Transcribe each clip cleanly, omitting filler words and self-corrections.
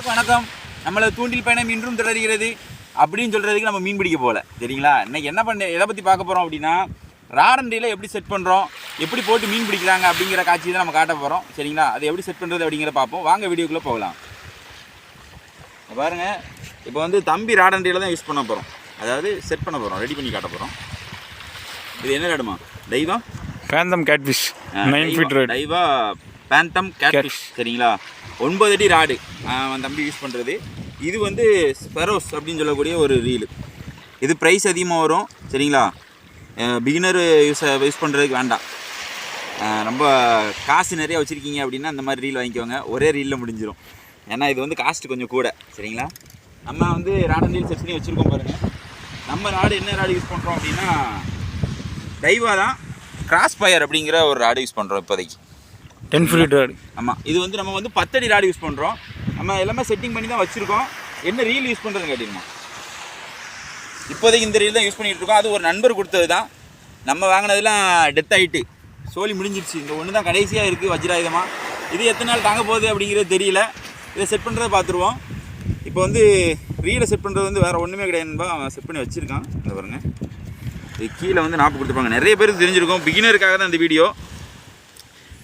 அனைவருக்கும் வணக்கம். நம்மள தூண்டில் பயணம் இன்றும் தொடர்கிறது அப்படின்னு சொல்கிறதுக்கு நம்ம மீன் பிடிக்க போகல, சரிங்களா? இன்னைக்கு என்ன எதை பற்றி பார்க்க போகிறோம் அப்படின்னா, ராடண்டியில் எப்படி செட் பண்ணுறோம், எப்படி போட்டு மீன் பிடிக்கிறாங்க அப்படிங்கிற காட்சி தான் நம்ம காட்ட போகிறோம், சரிங்களா? அதை எப்படி செட் பண்ணுறது அப்படிங்கிற பார்ப்போம். வாங்க வீடியோக்குள்ளே போகலாம். பாருங்கள், இப்போ வந்து தம்பி ராடண்டியில் தான் யூஸ் பண்ண போகிறோம், அதாவது செட் பண்ண போகிறோம், ரெடி பண்ணி காட்ட போகிறோம். இது என்ன ராடுமா? டைவா phantom catfish 9 feet rod. டைவா phantom catfish, சரிங்களா? 9 அடி ராடு தம்பி யூஸ் பண்ணுறது. இது வந்து ஸ்பெரோஸ் அப்படின்னு சொல்லக்கூடிய ஒரு ரீலு. இது ப்ரைஸ் அதிகமாக வரும், சரிங்களா? பிகினர் யூஸ் பண்ணுறதுக்கு வேண்டாம். ரொம்ப காசு நிறையா வச்சுருக்கீங்க அப்படின்னா அந்த மாதிரி ரீல் வாங்கிக்கோங்க, ஒரே ரீலில் முடிஞ்சிடும். ஏன்னா இது வந்து காஸ்ட் கொஞ்சம் கூட, சரிங்களா? நம்ம வந்து ராடன் ரீல் செட் பண்ணி வச்சுருக்கோம் பாருங்கள். நம்ம ராடு என்ன ராடு யூஸ் பண்ணுறோம் அப்படின்னா, டைவா தான் கிராஸ் ஃபயர் அப்படிங்கிற ஒரு ராடு யூஸ் பண்ணுறோம் இப்போதைக்கு. 10 feet ராடு. ஆமாம், இது வந்து நம்ம வந்து 10 அடி ராடு யூஸ் பண்ணுறோம். நம்ம எல்லாமே செட்டிங் பண்ணி தான் வச்சுருக்கோம். என்ன ரீல் யூஸ் பண்ணுறதுன்னு கேட்டிருந்தோம். இப்போதைக்கு இந்த ரீல் தான் யூஸ் பண்ணிகிட்டு இருக்கோம். அது ஒரு நண்பர் கொடுத்தது தான். நம்ம வாங்கினதுலாம் டெத் ஆகிட்டு சோலி முடிஞ்சிடுச்சு. இந்த ஒன்று தான் கடைசியாக இருக்குது வஜ்ராயுதமாக. இது எத்தனை நாள் தாங்க போகுது அப்படிங்கிறது தெரியல. இதை செட் பண்ணுறதை பார்த்துருவோம். இப்போ வந்து ரீலை செட் பண்ணுறது வந்து வேறு ஒன்றுமே கிடையாதுன்பா, அவன் செட் பண்ணி வச்சுருக்கான். இந்த பாருங்க, இது கீழே வந்து நாப்பு கொடுத்துருப்பாங்க. நிறைய பேருக்கு தெரிஞ்சிருக்கும், பிகினருக்காக தான் இந்த வீடியோ.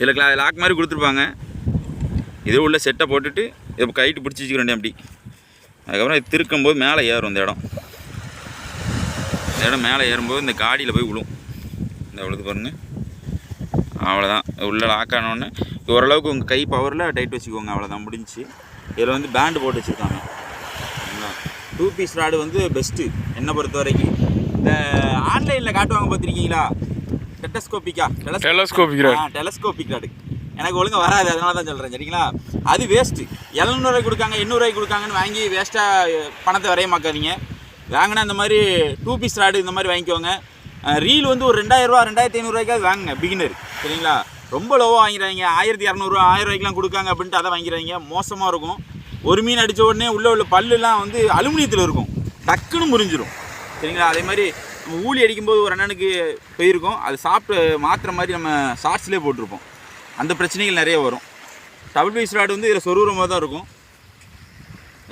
இதில் லாக் மாதிரி கொடுத்துருப்பாங்க. இது உள்ள செட்டை போட்டுட்டு இதை கைட்டு பிடிச்சி வச்சுக்கிறேன் அப்படி. அதுக்கப்புறம் இது திருக்கும்போது மேலே ஏறும். இந்த இடம் மேலே ஏறும்போது இந்த காடியில் போய் விழும். இந்த விழுது பாருங்கள், அவ்வளோதான். உள்ளே லாக் ஆனோடனே ஓரளவுக்கு உங்கள் கை பவரில் டைட் வச்சுக்கோங்க, அவ்வளோதான், முடிஞ்சிச்சு. இதில் வந்து பேண்டு போட்டு வச்சுருக்காங்க. 2 piece ராடு வந்து பெஸ்ட்டு என்னை பொறுத்த வரைக்கும். இந்த ஆன்லைனில் காட்டுவாங்க பார்த்துருக்கீங்களா, டெலஸ்கோபிக் ராடு. எனக்கு ஒழுங்காக வராது, அதனால தான் சொல்கிறேன், சரிங்களா? அது வேஸ்ட்டு. 700 கொடுக்காங்க, 800 கொடுக்காங்கன்னு வாங்கி வேஸ்ட்டாக பணத்தை வரையமாக்காதீங்க. வாங்கினா இந்த மாதிரி 2 piece ராடு இந்த மாதிரி வாங்கிக்கோங்க. ரீல் வந்து ஒரு 2000 2500 வாங்குங்க பிகினர், சரிங்களா? ரொம்ப லோவாக வாங்கிறாங்க, 1200 1000 கொடுக்காங்க அப்படின்ட்டு அதை வாங்கிறாங்க. மோசமாக இருக்கும். ஒரு மீன் அடித்த உடனே உள்ள பல்லுலாம் வந்து அலுமினியத்தில் இருக்கும், டக்குன்னு முறிஞ்சிடும், சரிங்களா? அதே மாதிரி நம்ம ஊழி அடிக்கும்போது ஒரு அண்ணனுக்கு போயிருக்கோம், அது சாப்பிட்டு மாத்திர மாதிரி நம்ம ஷார்ட்ஸ்லேயே போட்டிருப்போம். அந்த பிரச்சனைகள் நிறைய வரும். டபுள் பீஸ் ராடு வந்து இதில் சொருகிற மாதிரி தான் இருக்கும்,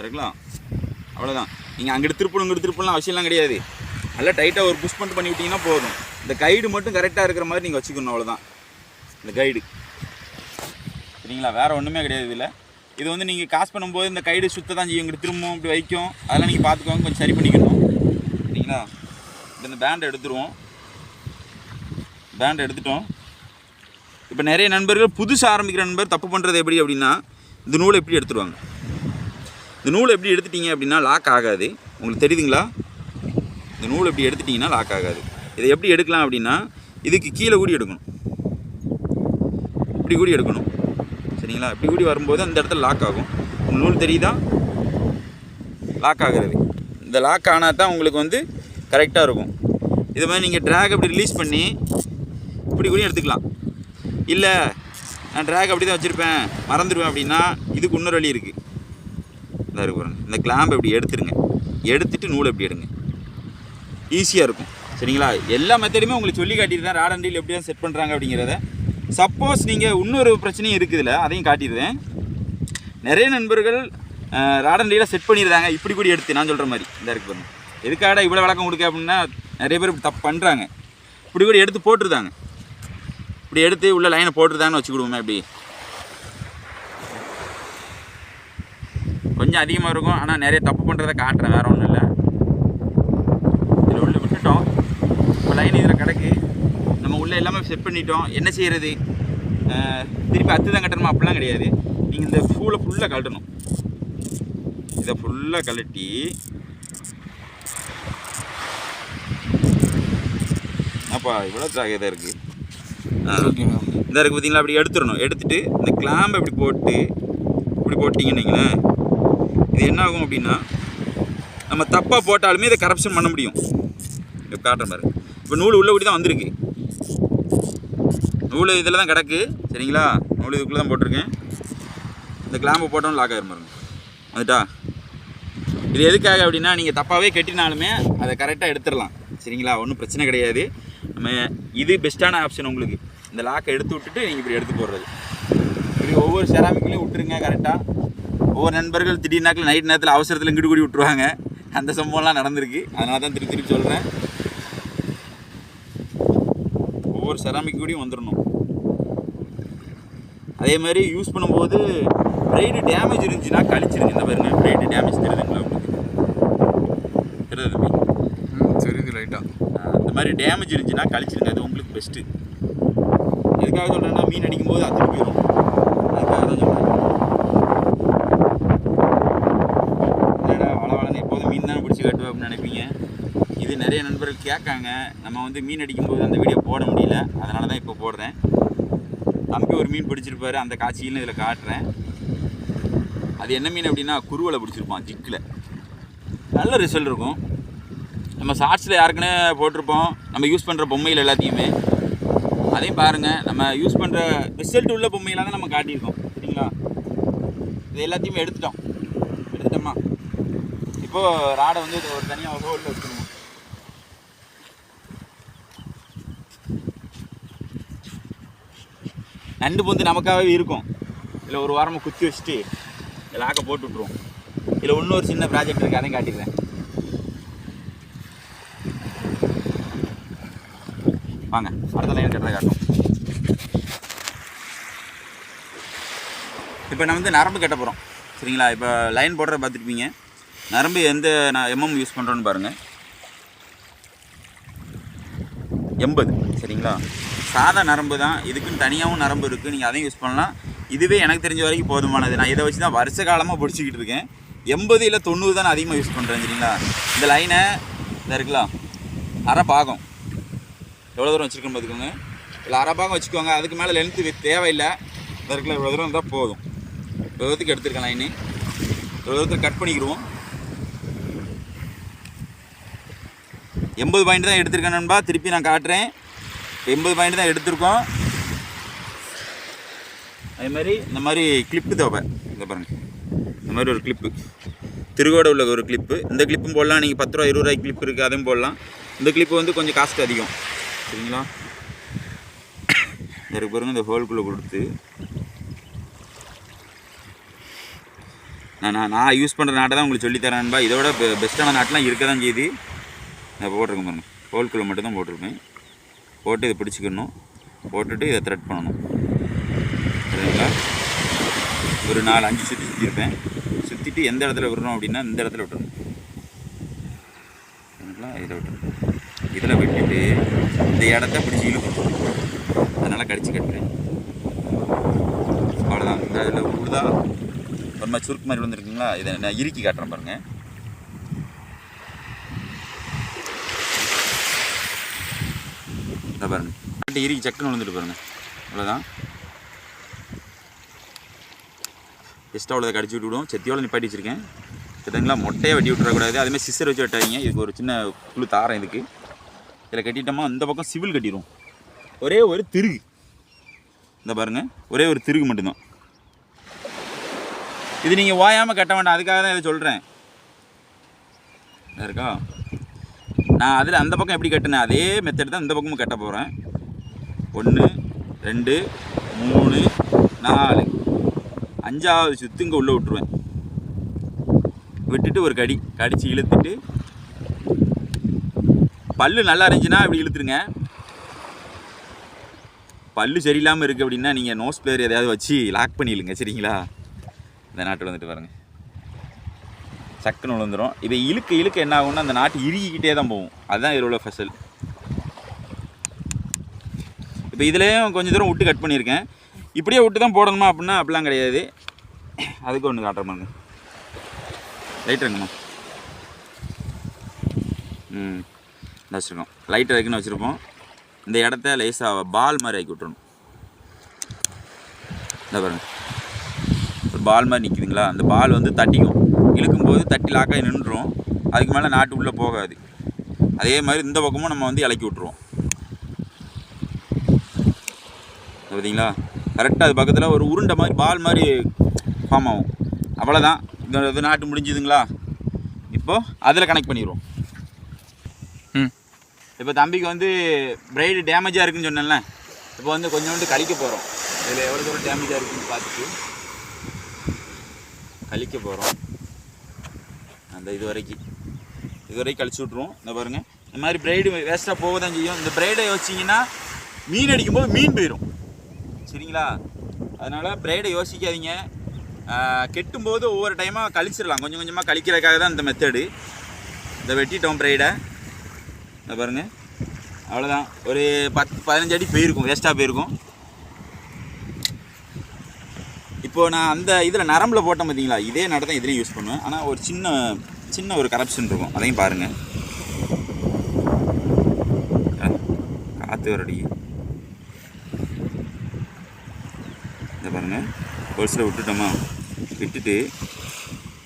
இருக்கலாம். அவ்வளோதான். நீங்கள் அங்கிட்டு திருப்பலாம் அவசியம்லாம் கிடையாது. நல்லா டைட்டாக ஒரு புஷ் பண்ணி விட்டிங்கன்னா போதும். இந்த கைடு மட்டும் கரெக்டாக இருக்கிற மாதிரி நீங்கள் வச்சுக்கணும், அவ்வளோதான். இந்த கைடு, சரிங்களா? வேறு ஒன்றுமே கிடையாது இதில். இது வந்து நீங்கள் காசு பண்ணும்போது இந்த கைடு சுத்த தான் செய்யும், இங்கிட்டு திரும்பவும் இப்படி வைக்கும். அதெல்லாம் நீங்கள் பார்த்துக்கோங்க, கொஞ்சம் சரி பண்ணிக்கணும், சரிங்களா? இந்த பேண்டை எடுத்துருவோம். பேண்டை எடுத்துட்டோம். இப்போ நிறைய நண்பர்கள் புதுசாக ஆரம்பிக்கிற நண்பர் தப்பு பண்ணுறது எப்படி அப்படின்னா, இந்த நூலை எப்படி எடுத்துருவாங்க. இந்த நூலை எப்படி எடுத்துட்டீங்க அப்படின்னா லாக் ஆகாது. உங்களுக்கு தெரியுதுங்களா? இந்த நூலை எப்படி எடுத்துட்டிங்கன்னா லாக் ஆகாது. இதை எப்படி எடுக்கலாம் அப்படின்னா, இதுக்கு கீழே கூடி எடுக்கணும், இப்படி கூடி எடுக்கணும், சரிங்களா? இப்படி கூடி வரும்போது அந்த இடத்துல லாக் ஆகும். உங்கள் நூல் தெரியுதா? லாக் ஆகிறது. இந்த லாக் ஆனால் தான் உங்களுக்கு வந்து கரெக்டாக இருக்கும். இது மாதிரி நீங்கள் ட்ராக் அப்படி ரிலீஸ் பண்ணி இப்படி கூட எடுத்துக்கலாம். இல்லை நான் ட்ராக் அப்படி தான் வச்சுருப்பேன், மறந்துடுவேன் அப்படின்னா இதுக்கு இன்னொரு வழி இருக்குது. இதாக இருக்கு பாருங்க. இந்த கிளாம்பை இப்படி எடுத்துருங்க, எடுத்துகிட்டு நூலை எப்படி எடுங்க, ஈஸியாக இருக்கும், சரிங்களா? எல்லா மெத்தடுமே உங்களுக்கு சொல்லி காட்டியிருந்தேன், ராட் அண்ட் ரீல் எப்படி தான் செட் பண்ணுறாங்க அப்படிங்கிறத. சப்போஸ் நீங்கள் இன்னொரு பிரச்சனையும் இருக்குதுல்ல, அதையும் காட்டிடுறேன். நிறைய நண்பர்கள் ராட் அண்ட் ரீலை செட் பண்ணிடுறாங்க இப்படி கூட எடுத்து, நான் சொல்கிற மாதிரி. இந்த இருக்கு பாருங்க. எதுக்காக இவ்வளோ விளக்கம் கொடுக்க அப்படின்னா, நிறைய பேர் தப்பு பண்ணுறாங்க. இப்படி கூட எடுத்து போட்டுருந்தாங்க, இப்படி எடுத்து உள்ள லைனை போட்டுருதான்னு வச்சுக்கிடுவோமே. இப்படி கொஞ்சம் அதிகமாக இருக்கும், ஆனால் நிறைய தப்பு பண்ணுறதை காட்டுறேன், வேறு ஒன்றும் இல்லை. இதில் உள்ள விட்டுட்டோம். இப்போ லைன் இதில் கிடக்கு, நம்ம உள்ளே எல்லாமே செட் பண்ணிட்டோம். என்ன செய்கிறது? திருப்பி தான் கட்டணுமா? அப்படிலாம் கிடையாது. நீங்கள் இந்த பூவில் ஃபுல்லாக கழட்டணும். இதை ஃபுல்லாக கழட்டி அப்பா இவ்வளோ இதாக இருக்குது. இந்த இருக்குது பார்த்தீங்களா? அப்படி எடுத்துடணும். எடுத்துகிட்டு இந்த கிளாம்பை இப்படி போட்டிங்கன்னு வைங்களேன், இது என்ன ஆகும் அப்படின்னா, நம்ம தப்பாக போட்டாலுமே இதை கரப்ஷன் பண்ண முடியும். இப்போ காட்டுற மாதிரி. இப்போ நூல் உள்ளே கூடி தான் வந்திருக்கு. நூல் இதில் தான் கிடக்கு, சரிங்களா? நூல் இதுக்குள்ளே தான் போட்டிருக்கேன். இந்த கிளாம்பை போட்டோன்னு லாக் ஆகிரும் பாருங்க. வந்துட்டா? இது எதுக்காக அப்படின்னா, நீங்கள் தப்பாகவே கட்டினாலுமே அதை கரெக்டாக எடுத்துடலாம், சரிங்களா? ஒன்றும் பிரச்சனை கிடையாது. நம்ம இது பெஸ்ட்டான ஆப்ஷன் உங்களுக்கு. இந்த லாக்கை எடுத்து விட்டுட்டு நீங்கள் இப்படி எடுத்து போடுறது. இப்படி ஒவ்வொரு செராமிக்லையும் விட்டுருங்க கரெக்டாக. ஒவ்வொரு நண்பர்கள் திடீர்னாக்கில் நைட் நேரத்தில் அவசரத்தில் இங்கிட்டு கூடி விட்டுருவாங்க. அந்த சம்பவம்லாம் நடந்திருக்கு. அதனால தான் திருப்பி திருப்பி சொல்கிறேன், ஒவ்வொரு செராமிக் கூடியும் வந்துடணும். அதே மாதிரி யூஸ் பண்ணும்போது பிரைடு டேமேஜ் இருந்துச்சுன்னா கழிச்சிருங்க. இந்த பாருங்க, பிரைடு டேமேஜ் தெரியுதுங்களா உங்களுக்கு? தெரியுது தம்பி? தெரியுது லைட்டாக. இந்த மாதிரி டேமேஜ் இருந்துச்சுன்னா கழிச்சிருங்க. அது உங்களுக்கு பெஸ்ட்டு. எதுக்காக சொல்கிறேன்னா, மீன் அடிக்கும்போது அது போயிடும். அதுக்காக தான் சொல்கிறேன். என்னடா வளவளன்னு எப்போதும் மீன் தானே பிடிச்சி காட்டுவேன் அப்படின்னு நினைப்பீங்க. இது நிறைய நண்பர்கள் கேட்காங்க. நம்ம வந்து மீன் அடிக்கும்போது அந்த வீடியோ போட முடியல, அதனால தான் இப்போ போடுறேன். தம்பி ஒரு மீன் பிடிச்சிருப்பாரு, அந்த காட்சியிலும் இதில் காட்டுறேன். அது என்ன மீன் அப்படின்னா குருவலை பிடிச்சிருப்பான் ஜிக்கில். நல்ல ரிசல்ட் இருக்கும். நம்ம ஷார்ட்ஸில் யாருக்குன்னே போட்டிருப்போம், நம்ம யூஸ் பண்ணுற பொம்மைகள் எல்லாத்தையுமே. அதையும் பாருங்கள், நம்ம யூஸ் பண்ணுற ரிசல்ட் உள்ள பொம்மைகளாக தான் நம்ம காட்டியிருக்கோம். சரிங்களா? இது எல்லாத்தையுமே எடுத்துட்டோமா? இப்போது ராடை வந்து ஒரு தனியாக ஹோலில் வச்சுக்கணும். நண்டு பொந்து நமக்காகவே இருக்கும். இதில் ஒரு வாரமாக குத்தி வச்சுட்டு லாக்கை போட்டு விட்ருவோம். இதில் இன்னொரு சின்ன ப்ராஜெக்ட் இருக்குது, அதையும் காட்டிடுறேன். வாங்க, அடுத்த லைன் கட்டுறதை காட்டும். இப்போ நம்ம வந்து நரம்பு கட்ட போகிறோம். சரிங்களா? இப்போ லைன் போடுற பார்த்துருப்பீங்க. நரம்பு எந்த எம்எம் யூஸ் பண்ணுறோன்னு பாருங்கள். 80. சரிங்களா? சாதா நரம்பு தான். இதுக்குன்னு தனியாகவும் நரம்பு இருக்குது, நீங்கள் அதையும் யூஸ் பண்ணலாம். இதுவே எனக்கு தெரிஞ்ச வரைக்கும் போதுமானது. நான் இதை வச்சு தான் வருஷ காலமாக பிடிச்சிக்கிட்டு இருக்கேன். 80 இல்லை 90 தான் நான் அதிகமாக யூஸ் பண்ணுறேன். சரிங்களா? இந்த லைனை இதாக இருக்கலாம், அரை பாகம் எவ்வளோ தூரம் வச்சுருக்கோன்னு பார்த்துக்கோங்க. இல்லை அரை பாகம் வச்சுக்கோங்க. அதுக்கு மேலே லென்த்து தேவையில்லை. இதாக இருக்கலாம், இவ்வளோ தூரம் இருந்தால் போதும். இவ்வளோ தூரத்துக்கு எடுத்துருக்கேன் லைனு. இவ்வளோ தூரத்துக்கு கட் பண்ணிக்கிடுவோம். 80 பாயிண்ட் தான் எடுத்துருக்கேன் நண்பா. திருப்பி நான் காட்டுறேன். 80 பாயிண்ட் தான் எடுத்திருக்கோம். அதே மாதிரி இந்த மாதிரி கிளிப்பு தேவை. இதை பாருங்கள், இந்த மாதிரி ஒரு கிளிப்பு, திருகோட உள்ள ஒரு கிளிப்பு. இந்த கிளிப்பும் போடலாம். நீங்கள் 10 ரூபா 20 ரூபாய்க்கு கிளிப் இருக்குது, அதையும் போடலாம். இந்த கிளிப்பு வந்து கொஞ்சம் காஸ்ட் அதிகம். சரிங்களா? இதுக்கு பாருங்க, இந்த ஹோல்குள்ளே கொடுத்து நான் யூஸ் பண்ணுற நாட்டை தான் உங்களுக்கு சொல்லித்தரேன் நண்பா. இதோட பெஸ்ட்டான நாட்டெலாம் இருக்க தான் செய்யுது. நான் போட்டிருக்கேன் பாருங்கள், ஹோல்குள்ளே மட்டும் தான் போட்டிருப்பேன். போட்டு இதை பிடிச்சிக்கணும். போட்டுட்டு இதை த்ரெட் பண்ணணும். சரிங்களா? ஒரு 4-5 சுற்றிருப்பேன். சுற்றிட்டு எந்த இடத்துல விடணும் அப்படின்னா இந்த இடத்துல விட்டுறணும். சரிங்களா? இதில் விட்டுறணும். இதில் விட்டுட்டு இந்த இடத்த பிடிச்சி இழுக்கணும். அதனால் கடிச்சு கட்டுறேன். அவ்வளோதான். இந்த இதில் விழுதா ஒரு மாதிரி சுருக்கு மாதிரி விழுந்துருக்குங்களா? இதை நான் இறுக்கி காட்டுறேன் பாருங்கள். இதை பாருங்கள், இறுக்கி சக்குன்னு விழுந்துட்டு பாருங்கள். அவ்வளோதான். எக்ஸ்ட்ரா உள்ளதை கடிச்சு விட்டுவிடும். செத்தியோட நிப்பாட்டி வச்சுருக்கேன். சரிங்களா? மொட்டையை வெட்டி விட்டுறக்கூடாது. அதுமாதிரி சிஸ்டர் வச்சு வெட்டாதீங்க. இதுக்கு ஒரு சின்ன குழு தாரம் இதுக்கு. இதில் கட்டிட்டோமா இந்த பக்கம் சிவில் கட்டிடுவோம். ஒரே ஒரு திருகு, இந்த பாருங்கள், ஒரே ஒரு திருகு மட்டும்தான். இது நீங்கள் ஓயாமல் கட்ட வேண்டாம். அதுக்காக தான் இதை சொல்கிறேன். இருக்கா? நான் அதில் அந்த பக்கம் எப்படி கட்டினேன் அதே மெத்தட் தான் இந்த பக்கமும் கட்ட போகிறேன். 1 2 3 4 5ஆவது சுற்று இங்கே உள்ளே விட்டுருவேன். விட்டுட்டு ஒரு கடிச்சு இழுத்துட்டு, பல்லு நல்லா இருந்துச்சுன்னா இப்படி இழுத்துருங்க. பல்லு சரியில்லாமல் இருக்குது அப்படின்னா நீங்கள் நோஸ் பிளேயர் எதையாவது வச்சு லாக் பண்ணிடுங்க. சரிங்களா? இந்த நாட்டு வந்துட்டு பாருங்கள், சக்குன்னு விழுந்துடும். இதை இழுக்க என்ன ஆகும்னா அந்த நாட்டு இறுகிக்கிட்டே தான் போகும். அதுதான் இதில் உள்ள ஸ்பெஷல். இப்போ இதுலேயும் கொஞ்சம் தூரம் விட்டு கட் பண்ணியிருக்கேன். இப்படியே விட்டு தான் போடணுமா அப்படின்னா அப்படிலாம் கிடையாது. அதுக்கு ஒன்று காட்டுற பாருங்க. லைட் இருக்குமா? வச்சுருக்கோம். லைட் இருக்குன்னு வச்சுருப்போம். இந்த இடத்த லேசாக பால் மாதிரி ஆக்கி விட்டுறணும். இந்த பாருங்க, ஒரு பால் மாதிரி நிற்குதுங்களா? அந்த பால் வந்து தட்டிக்கும். இழுக்கும்போது தட்டி லாக்காகி நின்றுடும். அதுக்கு மேலே நாட்டு உள்ளே போகாது. அதே மாதிரி இந்த பக்கமும் நம்ம வந்து இலக்கி விட்ருவோம். பார்த்தீங்களா? கரெக்டாக அது பக்கத்தில் ஒரு உருண்டை மாதிரி பால் மாதிரி ஃபார்ம் ஆகும். அவ்வளோதான். இது நாட்டு முடிஞ்சுதுங்களா? இப்போது அதில் கனெக்ட் பண்ணிடுவோம். இப்போ தம்பிக்கு வந்து பிரைடு டேமேஜாக இருக்குதுன்னு சொன்னேன்ல. இப்போ வந்து கொஞ்சோண்டு கழிக்க போகிறோம். இதில் எவ்வளோ தூரம் டேமேஜாக இருக்குதுன்னு பார்த்துட்டு கழிக்க போகிறோம். அந்த இது வரைக்கும் கழிச்சு விட்ருவோம். இந்த பாருங்கள், இந்த மாதிரி பிரைடு வேஸ்ட்டாக போக தான் செய்யும். இந்த பிரைடை யோசிச்சிங்கன்னா மீன் அடிக்கும்போது மீன் போயிடும். சரிங்களா? அதனால் பிரைடை யோசிக்காதீங்க. கெட்டும்போது ஒவ்வொரு டைமாக கழிச்சிடலாம். கொஞ்சம் கொஞ்சமாக கழிக்கிறதுக்காக தான் இந்த மெத்தடு. இந்த வெட்டிட்டோம் பிரைடை. இந்த பாருங்கள், அவ்வளோதான். ஒரு 10-15 அடி போயிருக்கும், வேஸ்ட்டாக போயிருக்கும். இப்போது நான் அந்த இதில் நரம்பில் போட்டேன் பார்த்தீங்களா, இதே நட தான் இதுலேயும் யூஸ் பண்ணுவேன். ஆனால் ஒரு சின்ன ஒரு கரப்ஷன் இருக்கும், அதையும் பாருங்கள். காற்று ஒரு அடி. இதை பாருங்கள், ஒரு சில விட்டுட்டு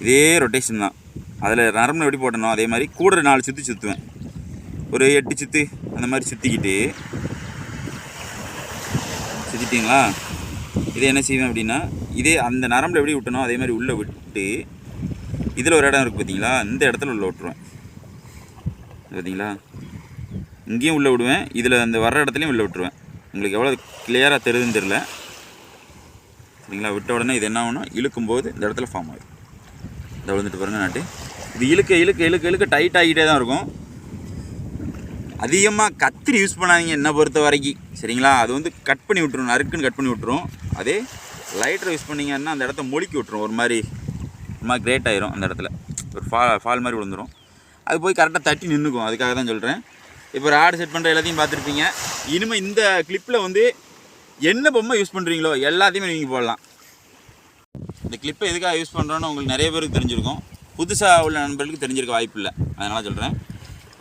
இதே ரொட்டேஷன் தான். அதில் நரம்பில் எப்படி போட்டனோ அதே மாதிரி கூட 4 சுற்றி சுற்றுவேன். ஒரு 8 சுற்று அந்த மாதிரி சுற்றிட்டிங்களா. இதை என்ன செய்வேன் அப்படின்னா, இதே அந்த நரம்பில் எப்படி விட்டனோ அதே மாதிரி உள்ளே விட்டு இதில் ஒரு இடம் இருக்குது பார்த்தீங்களா, இந்த இடத்துல உள்ளே விட்டுருவேன். பார்த்தீங்களா, இங்கேயும் உள்ளே விடுவேன், இதில் அந்த வர்ற இடத்துலையும் உள்ளே விட்டுருவேன். உங்களுக்கு எவ்வளோ கிளியராக தெரியுதுன்னு தெரில. சரிங்களா? விட்ட உடனே இது என்ன ஆகணும், இழுக்கும்போது இந்த இடத்துல ஃபார்ம் ஆகும். இதை விழுந்துட்டு பாருங்கள் நாட்டு. இது இழுக்க டைட் ஆகிட்டே தான் இருக்கும். அதிகமாக கத்திரி யூஸ் பண்ணாதீங்க என்னை பொறுத்த வரைக்கும். சரிங்களா? அது வந்து கட் பண்ணி விட்டுரும், நறுக்குன்னு கட் பண்ணி விட்டுரும். அதே லைட்டரை யூஸ் பண்ணிங்கன்னா அந்த இடத்த மொழிக்கி விட்டுரும். ஒரு மாதிரி கிரேட் ஆயிரும். அந்த இடத்துல ஒரு ஃபால் மாதிரி விழுந்துடும். அது போய் கரெக்டாக தட்டி நின்றுக்கும். அதுக்காக தான் சொல்கிறேன். இப்போ ராடு செட் பண்ணுற எல்லாத்தையும் பார்த்துருப்பீங்க. இனிமேல் இந்த கிளிப்பில் வந்து என்ன பொம்மை யூஸ் பண்ணுறீங்களோ எல்லாத்தையுமே நீங்கள் போடலாம். இந்த கிளிப்பை எதுக்காக யூஸ் பண்ணுறோன்னு உங்களுக்கு நிறைய பேருக்கு தெரிஞ்சிருக்கும். புதுசாக உள்ள நண்பர்களுக்கு தெரிஞ்சிருக்க வாய்ப்பு இல்லை. அதனால் சொல்கிறேன்.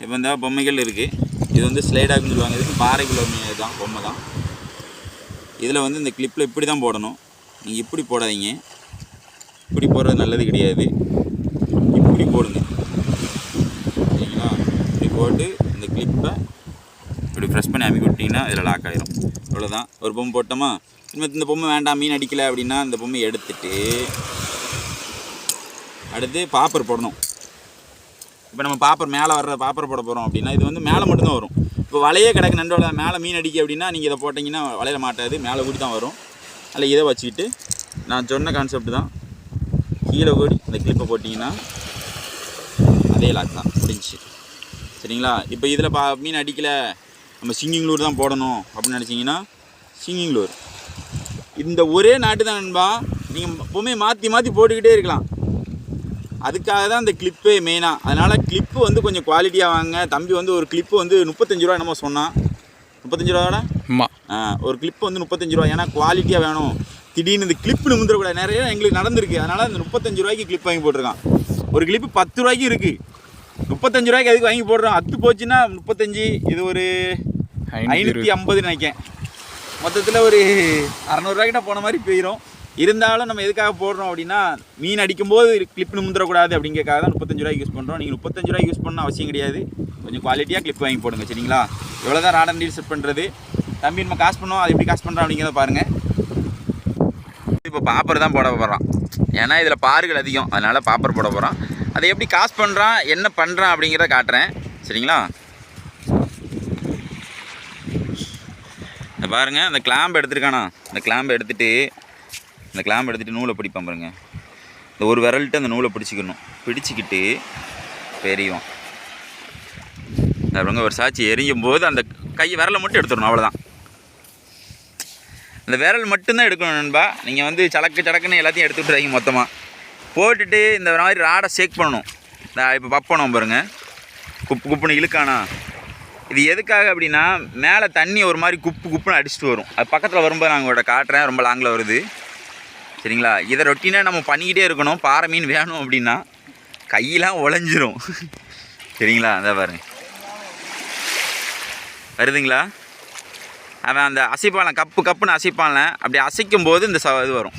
இப்போ இந்த பொம்மைகள் இருக்குது. இது வந்து ஸ்லைடாகுன்னு சொல்லுவாங்க. இதுக்கு பாறைக்குள்ள தான் பொம்மை தான். இதில் வந்து இந்த கிளிப்பில் இப்படி தான் போடணும். நீங்கள் இப்படி போடாதீங்க. இப்படி போடுறது நல்லது கிடையாது. இப்படி போடுங்க. சரிங்களா? இப்படி போட்டு இந்த கிளிப்பை இப்படி ப்ரெஸ் பண்ணி அமைக்க விட்டிங்கன்னா இதில் லாக் ஆகிடும். அவ்வளோதான். ஒரு பொம்மை போட்டோமா. இனிமேல் இந்த பொம்மை வேண்டாம், மீன் அடிக்கலை அப்படின்னா இந்த பொம்மையை எடுத்துட்டு அடுத்து பாப்பர் போடணும். இப்போ நம்ம பாப்பர் மேலே வர்ற பாப்பர் போட போகிறோம் அப்படின்னா இது வந்து மேலே மட்டும்தான் வரும். இப்போ வலையே கிடக்கு நண்டோட மேலே மீன் அடிக்க அப்படின்னா நீங்கள் இதை போட்டிங்கன்னா வலையில் மாட்டாது, மேலே கூடி தான் வரும். அதில் இதை வச்சுக்கிட்டு நான் சொன்ன கான்செப்ட் தான். கீழே கூடி இந்த கிளிப்பை போட்டிங்கன்னா அதே லாக் தான், முடிஞ்சிச்சு. சரிங்களா? இப்போ இதில் மீன் அடிக்கலை, நம்ம சிங்கிங் லூர் தான் போடணும் அப்படின்னு நினச்சிங்கன்னா சிங்கிங் லூர் இந்த ஒரே நாட்டு தான் நண்பா. நீங்கள் பொம்மையை மாற்றி போட்டுக்கிட்டே இருக்கலாம். அதுக்காக தான் இந்த கிளிப்பே மெயினாக. அதனால் கிளிப்பு வந்து கொஞ்சம் குவாலிட்டியாக வாங்க. தம்பி வந்து ஒரு கிளிப்பு வந்து 35 ரூபா என்னமோ சொன்னான். 35 ரூபாடா? ஒரு கிளிப்பு வந்து 35 ரூபா. ஏன்னா குவாலிட்டியாக வேணும். திடீர்னு இந்த கிளிப்பு நிமிந்துடக்கூடாது. நிறைய எங்களுக்கு நடந்திருக்கு. அதனால் இந்த 35 ரூபாய்க்கு கிளிப் வாங்கி போட்டிருக்கான். ஒரு கிளிப்பு 10 ரூபாய்க்கு இருக்குது. 35 ரூபாய்க்கு அதுக்கு வாங்கி போடுறோம். அத்து போச்சுன்னா 35, இது ஒரு 550 நினைக்கேன். மொத்தத்தில் ஒரு 600 ரூபாய்க்கிட்ட போன மாதிரி போயிடும். இருந்தாலும் நம்ம எதுக்காக போடுறோம் அப்படின்னா, மீன் அடிக்கும்போது கிளிப் நிமிந்துடக்கூடாது அப்படிங்கிறக்காக தான் 35 ரூபாய்க்கு யூஸ் பண்ணுறோம். நீங்கள் 35 ரூபாய்க்கு யூஸ் பண்ண அவசியம் கிடையாது. கொஞ்சம் குவாலிட்டியாக கிளிப் வாங்கி போடுங்க. சரிங்களா? எவ்வளோ தான் ராட் அண்ட் ரீல் செட் பண்ணுறது. தம்பி நம்ம காசு பண்ணுவோம், அது எப்படி காசு பண்ணுறோம் அப்படிங்கிறத பாருங்கள். இப்போ பாப்பர் தான் போட போகிறோம். ஏன்னா இதில் பாறுகள் அதிகம், அதனால் பாப்பர் போட போகிறோம். அதை எப்படி காசு பண்ணுறான், என்ன பண்ணுறான் அப்படிங்கிறத காட்டுறேன். சரிங்களா? இந்த பாருங்கள், அந்த கிளாம்பு எடுத்துருக்கானா, இந்த கிளாம்பை எடுத்துகிட்டு நூலை பிடிப்பான் பாருங்க. இந்த ஒரு விரல்ட்டு அந்த நூலை பிடிச்சிக்கிட்டு பெரியும். பாருங்க, ஒரு சாட்சி எரியும் போது அந்த விரலை மட்டும் எடுத்துடணும். அவ்வளோதான். அந்த விரல் மட்டும்தான் எடுக்கணும் நண்பா. நீங்கள் வந்து சடக்குன்னு எல்லாத்தையும் எடுத்து விட்டுறாங்க மொத்தமாக. போட்டுட்டு இந்த மாதிரி ராடை ஷேக் பண்ணணும். இந்த இப்போ பப்பணும் பாருங்கள், குப்புன்னு இழுக்கானா. இது எதுக்காக அப்படின்னா, மேலே தண்ணி ஒரு மாதிரி குப்புன்னு அடிச்சுட்டு வரும். அது பக்கத்தில் வரும்போது நான் உங்கள்கிட்ட காட்டுறேன். ரொம்ப லாங்கில் வருது. சரிங்களா? இதை ரொட்டீனாக நம்ம பண்ணிக்கிட்டே இருக்கணும். பாறை மீன் வேணும் அப்படின்னா கையெல்லாம் உழைஞ்சிரும். சரிங்களா? அதை பாருங்க, வருதுங்களா? அவன் அந்த அசைப்பான், கப்புன்னு அசைப்பான்ல, அப்படி அசைக்கும் போது இந்த இது வரும்.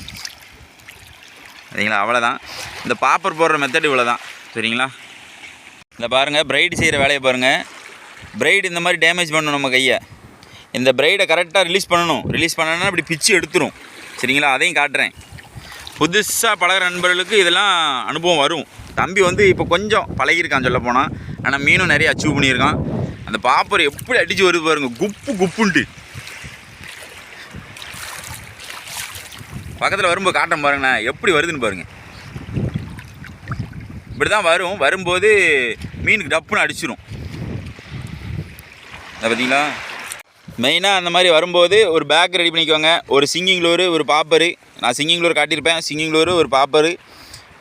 சரிங்களா? அவ்வளோதான். இந்த பாப்பர் போடுற மெத்தட் இவ்வளோ தான். சரிங்களா? இந்த பாருங்கள், பிரைடு செய்கிற வேலையை பாருங்கள். பிரைடு இந்த மாதிரி டேமேஜ் பண்ணணும் நம்ம கையை. இந்த பிரைடை கரெக்டாக ரிலீஸ் பண்ணணும்னா இப்படி பிச்சு எடுத்துரும். சரிங்களா? அதையும் காட்டுறேன். புதுசாக பழகிற நண்பர்களுக்கு இதெல்லாம் அனுபவம் வரும். தம்பி வந்து இப்போ கொஞ்சம் பழகியிருக்கான் சொல்ல போனால். ஆனால் மீனும் நிறைய அச்சீவ் பண்ணியிருக்கான். அந்த பாப்பர் எப்படி அடித்து வருது பாருங்கள், குப்புன்ட்டு. பக்கத்தில் வரும்போது காட்டம் பாருங்கண்ணா, எப்படி வருதுன்னு பாருங்கள். இப்படி தான் வரும்போது மீனுக்கு டப்புன்னு அடிச்சிடும். அதை பார்த்தீங்களா? மெயினாக அந்த மாதிரி வரும்போது ஒரு பேக் ரெடி பண்ணிக்கோங்க. ஒரு சிங்கிங் லூரு, ஒரு பாப்பரு. நான் சிங்கிங் லூர் காட்டியிருப்பேன். சிங்கிங் லூரு, ஒரு பாப்பரு,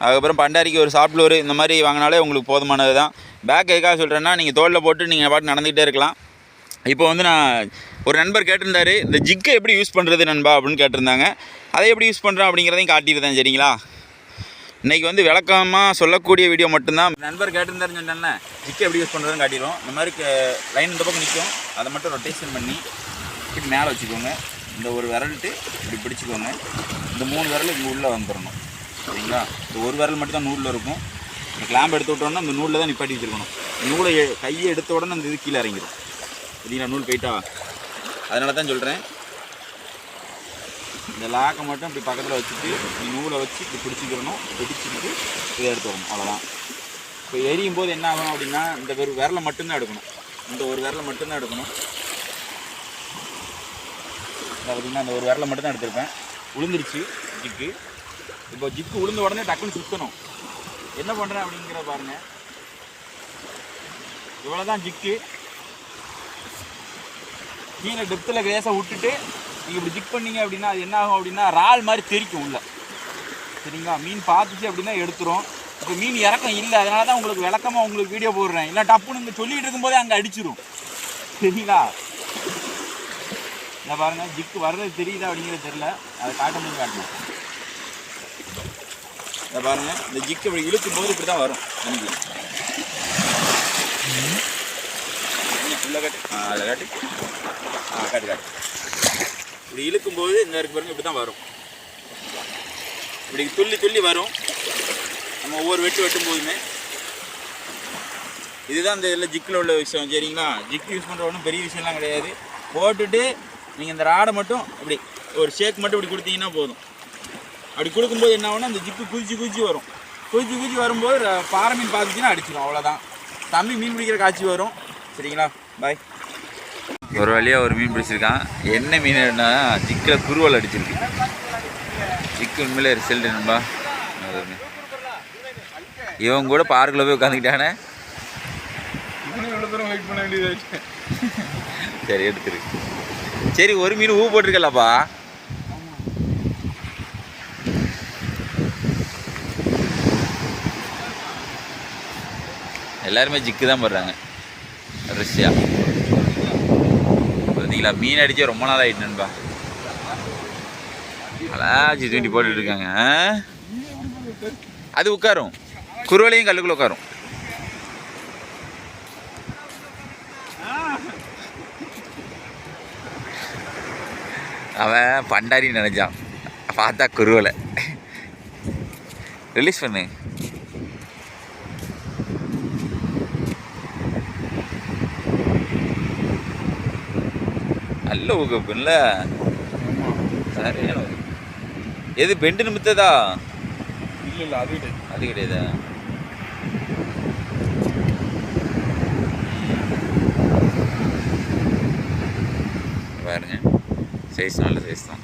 அதுக்கப்புறம் பண்டாரிக்கு ஒரு சாஃப்ட் லூரு, இந்த மாதிரி வாங்கினாலே உங்களுக்கு போதுமானது தான். பேக் எதுக்காக சொல்கிறேன்னா, நீங்கள் தோளில் போட்டு நீங்கள் பாட்டு நடந்துக்கிட்டே இருக்கலாம். இப்போ வந்து நான் ஒரு நண்பர் கேட்டிருந்தாரு, இந்த ஜிக்கை எப்படி யூஸ் பண்ணுறது நண்பா அப்படின்னு கேட்டிருந்தாங்க. அதை எப்படி யூஸ் பண்ணுறோம் அப்படிங்கிறதையும் காட்டியிருந்தேன். சரிங்களா? இன்றைக்கி வந்து விளக்கமாக சொல்லக்கூடிய வீடியோ மட்டும்தான். நண்பர் கேட்டிருந்தாருன்னு சொன்னேன்ல, ஜிக்கை எப்படி யூஸ் பண்ணுறதுன்னு காட்டிடுவோம். இந்த மாதிரி லைன் இந்த பக்கம் நிற்கும், அதை மட்டும் ரொட்டேஷன் பண்ணி இப்படி மேலே வச்சுக்கோங்க. இந்த ஒரு விரல்ட்டு இப்படி பிடிச்சிக்கோங்க. இந்த 3 விரல் இங்கே உள்ளே வந்துடணும். சரிங்களா? இந்த ஒரு விரல் மட்டும் தான் நூலில் இருக்கும். இந்த கிளாம்பு எடுத்து விட்டோன்னா இந்த நூலில் தான் நிப்பாட்டி வச்சுருக்கணும். நூலை கையை எடுத்த உடனே அந்த இது கீழே இறங்கிடும். சரிங்களா? நூல் போயிட்டா, அதனால தான் சொல்கிறேன். இந்த லாக்கை மட்டும் இப்படி பக்கத்தில் வச்சுட்டு நூலை வச்சு இப்படி பிடிச்சிக்கிறணும். பிடிச்சிட்டு இதை எடுத்து வரணும். அவ்வளோதான். இப்போ எரியும் போது என்ன ஆகணும் அப்படின்னா, இந்த ஒரு விரலை மட்டும்தான் எடுக்கணும். இந்த ஒரு விரலை மட்டும்தான் எடுக்கணும். பார்த்திங்கன்னா இந்த ஒரு விரலை மட்டும்தான் எடுத்திருப்பேன். உளுந்துருச்சு ஜிக்கு. இப்போ ஜிக்கு உளுந்த உடனே டக்குன்னு சுற்றணும். என்ன பண்ணுறேன் அப்படிங்கிற பாருங்கள். இவ்வளோ தான் ஜிக்கு. கீழே டெப்த்தில் லேசாக விட்டுட்டு நீங்கள் இப்படி ஜிக் பண்ணிங்க அப்படின்னா அது என்ன ஆகும் அப்படின்னா இறால் மாதிரி தெரிக்கும் உள்ள. சரிங்களா? மீன் பார்த்துச்சு அப்படின்னா எடுத்துரும். இப்போ மீன் இறக்கம் இல்லை, அதனால தான் உங்களுக்கு விளக்கமாக உங்களுக்கு வீடியோ போடுறேன். இல்லை டப்புன்னு இங்கே சொல்லிகிட்டு இருக்கும்போதே அங்கே அடிச்சிடும். சரிங்களா? இதை பாருங்கள், ஜிக்கு வர்றது தெரியுதா அப்படிங்கிறது தெரியல, அதை காட்டும்போது காட்டணும். இதை பாருங்கள், இந்த ஜிக்கு இப்படி இழுக்கும் போது இப்படி தான் வரும். நமக்கு உள்ள காட்டு, அதை காட்டு, காட்டு காட்டு. இப்படி இழுக்கும்போது இந்த இருக்கு பாருங்க, இப்படி தான் வரும். இப்படி துள்ளி துள்ளி வரும். நம்ம ஒவ்வொரு வெட்டும் போதுமே இதுதான் இந்த இதில் ஜிக்கில் உள்ள விஷயம். சரிங்களா? ஜிக்கு யூஸ் பண்ணுற ஒன்றும் பெரிய விஷயம்லாம் கிடையாது. போட்டுட்டு நீங்கள் இந்த ராடை மட்டும் இப்படி ஒரு ஷேக் மட்டும் இப்படி கொடுத்தீங்கன்னா போதும். அப்படி கொடுக்கும்போது என்ன ஆகும்னா அந்த ஜிப்பு குதிச்சு வரும். குதிச்சு வரும்போது பாறை மீன் பார்த்துச்சின்னா அடிச்சிடும். அவ்வளோதான். தம்பி மீன் பிடிக்கிற காட்சி வரும். சரிங்களா? பாய். ஒரு வழியாக ஒரு மீன் பிடிச்சிருக்கான். என்ன மீன்னா ஜிக்கில் குருவல் அடிச்சிருக்கு. ஜிக்கு உண்மையிலே ரிசல்ட் என்னப்பா. இவங்க கூட பார்க்கில் போய் உட்காந்துக்கிட்டானே. சரி எடுத்துரு. சரி, ஒரு மீன் ஊ போட்டிருக்கலப்பா. எல்லாருமே ஜிக்கு தான் போடுறாங்க. ரஷ்யா பார்த்தீங்களா? மீன் அடித்தே ரொம்ப நாள் ஆகிட்டுன்பா. அலாச்சி தூண்டி போட்டுட்டு இருக்காங்க. அது உட்காரும், குருவலையும் கல்லுக்குள்ள உட்காரும். அவன் பண்டாரின்னு நினைச்சான், பார்த்தா குருவலை. ரிலீஸ் பண்ணு. நல்ல ஊக்கப்புல. சரியான எது பெண்டு நிமித்ததா? இல்லை அது கிடையாதா? பாருங்க, சைஸ் நல்ல சைஸ் தான்.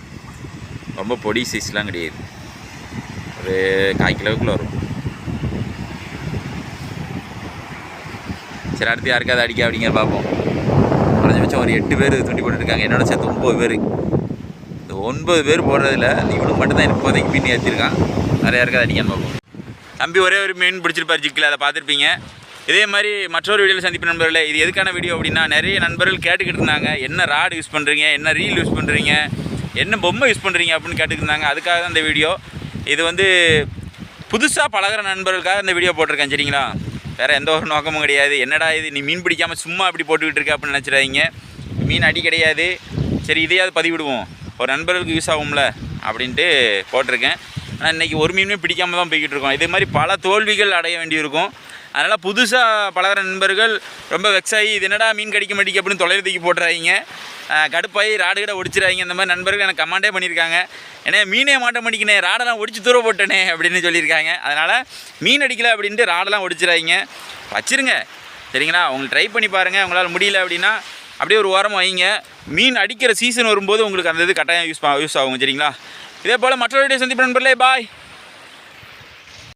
ரொம்ப பொடி சைஸ்லாம் கிடையாது. ஒரு 1/4 கிலோவுக்குள்ள வரும். சரி, அடுத்து யாருக்காவது அடிக்க அப்படிங்கிற பார்ப்போம். குறைஞ்சபட்சம் ஒரு 8 பேர் தூண்டி போட்டுருக்காங்க. என்னோட சேர்த்து 9 பேர். இந்த 9 பேர் போடுறதில்ல இவனுக்கு மட்டும்தான் இப்போதைக்கு மீன் ஏற்றிருக்கான். நிறைய யாருக்காவது அடிக்கான்னு பார்ப்போம். தம்பி ஒரே ஒரு மீன் பிடிச்சிருப்பார் ஜிக்கில், அதை பார்த்துருப்பீங்க. இதே மாதிரி மற்றொரு வீடியோவில் சந்திப்பு நண்பர்களே. இது எதுக்கான வீடியோ அப்படின்னா, நிறைய நண்பர்கள் கேட்டுக்கிட்டு இருந்தாங்க, என்ன ராடு யூஸ் பண்ணுறீங்க, என்ன ரீல் யூஸ் பண்ணுறீங்க, என்ன பொம்மை யூஸ் பண்ணுறீங்க அப்படின்னு கேட்டுக்கிட்டு இருந்தாங்க. அதுக்காக தான் இந்த வீடியோ. இது வந்து புதுசாக பழகிற நண்பர்களுக்காக இந்த வீடியோ போட்டிருக்கேன். சரிங்களா? வேறு எந்த ஒரு நோக்கமும் கிடையாது. என்னடா இது நீ மீன் பிடிக்காமல் சும்மா அப்படி போட்டுக்கிட்டு இருக்க அப்படின்னு நினச்சிடாதீங்க. மீன் அடி கிடையாது. சரி, இதையாவது பதிவிடுவோம், ஒரு நண்பர்களுக்கு யூஸ் ஆகும்ல அப்படின்ட்டு போட்டிருக்கேன். ஆனால் இன்றைக்கி ஒரு மீனுமே பிடிக்காமல் தான் போய்கிட்டு இருக்கோம். இதே மாதிரி பல தோல்விகள் அடைய வேண்டியிருக்கும். அதனால் புதுசாக பழகிற நண்பர்கள் ரொம்ப வெக்ஸாகி இது என்னடா மீன் கடிக்க மாட்டேங்க அப்படின்னு தொலைறதுக்கு போட்டுறாதீங்க. கடுப்பாகி ராடு கடை ஒடிச்சிடாதீங்க. இந்த மாதிரி நண்பர்கள் எனக்கு கமெண்டே பண்ணியிருக்காங்க. ஏன்னா மீனே மாட்ட மாட்டேங்கினே, ராடெல்லாம் ஒடிச்சு தூர போட்டேனே அப்படின்னு சொல்லியிருக்காங்க. அதனால் மீன் அடிக்கலை அப்படின்ட்டு ராடெல்லாம் ஒடிச்சிடாதீங்க, வச்சுருங்க. சரிங்களா? உங்களுக்கு ட்ரை பண்ணி பாருங்கள். உங்களால் முடியல அப்படின்னா அப்படியே ஒரு ஓரமாக வைங்க. மீன் அடிக்கிற சீசன் வரும்போது உங்களுக்கு அந்த இது கட்டாயம் யூஸ் ஆகும். சரிங்களா? இதே போல் மற்றொரு வீடியோ சந்திப்பு நண்பர்களே. பாய்.